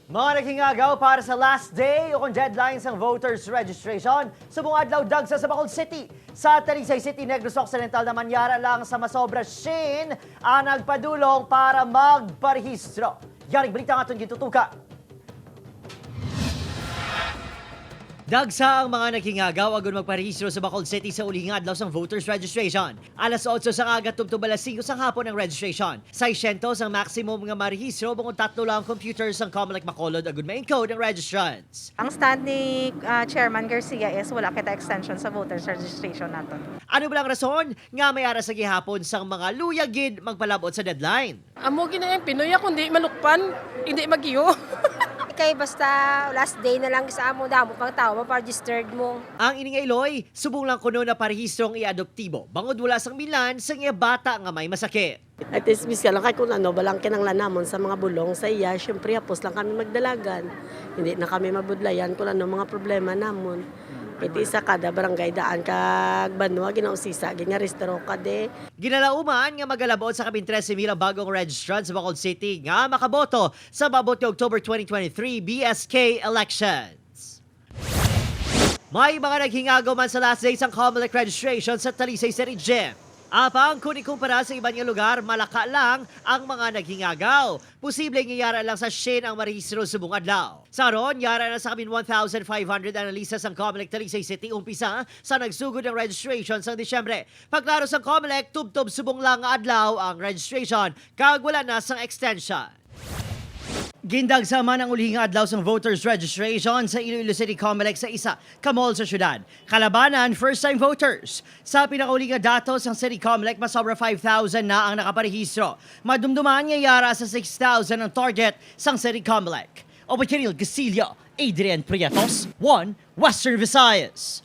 Mga naghingagaw para sa last day o kung deadline ng voters registration, subong adlaw dagsa sa Bacolod City. Sa Talisay City, Negros Occidental naman yara lang sa Masobra Shin ang nagpadulong para magparehistro. Yaring balita nga itong gitutuka. Dagsa ang mga naghingagaw agad magparehistro sa Bacolod City sa ulihing adlaw ng voters registration. Alas 8 sa kagat tubtub alas 5 sa hapon ang registration. 600 ang maximum nga marehistro bangod 3 lang computers ang Comelec Bacolod agad ma-encode ang registrants. Ang stand ni Chairman Garcia is wala kita extension sa voters registration natin. Ano ba lang rason nga may ara sa gihapon sang mga luyagid magpalabot sa deadline? Amo ginayang Pinoy ako, hindi malukpan, hindi magiyo. Kay basta last day na lang sa amo damo pang tao mapa-registered mo. Ang ining Iloy, subong lang kuno na parehistrong i-adoptibo. Bangod wala sang Milan sa iya bata nga may masakit. At least ka lang kay kung ano, balang kinanglan namon sa mga bulong sa iya, syempre hapos lang kami magdalagan. Hindi na kami mabudlayan kung ano mga problema namon. Iti isa kada barangay daan kag banwa ginausisa, ginarestro ka de. Ginalauman nga magalabot sa kabing 13,000 ang bagong registrant sa Bacolod City nga makaboto sa babot ng October 2023 BSK elections. May mga naghingagaw man sa last days ang Comelec registration sa Talisay City Gym. Apang kung ikumpara sa ibang lugar, malaka lang ang mga naghingagaw. Posibleng yara lang sa Shin ang marehistro sa buong adlaw. Sa ron, yara na sa kabin 1,500 analistas ang Comelec Talisay City umpisa sa nagsugod ng registration sa Disyembre. Pagklaro sa Comelec, tubtob subong lang adlaw ang registration, kag wala na sang extension. Gindag man ang ulihing adlaw sa voters registration sa Iloilo City Comelec sa isa ka mall sa syudad. Kalabanan, first-time voters. Sa pinakauling nga datos ng City Comelec, masobra 5,000 na ang nakaparehistro. Madumduman nga yara sa 6,000 ang target sa City Comelec. Opo, Kiril Gasilio, Adrian Prietos, 1 Western Visayas.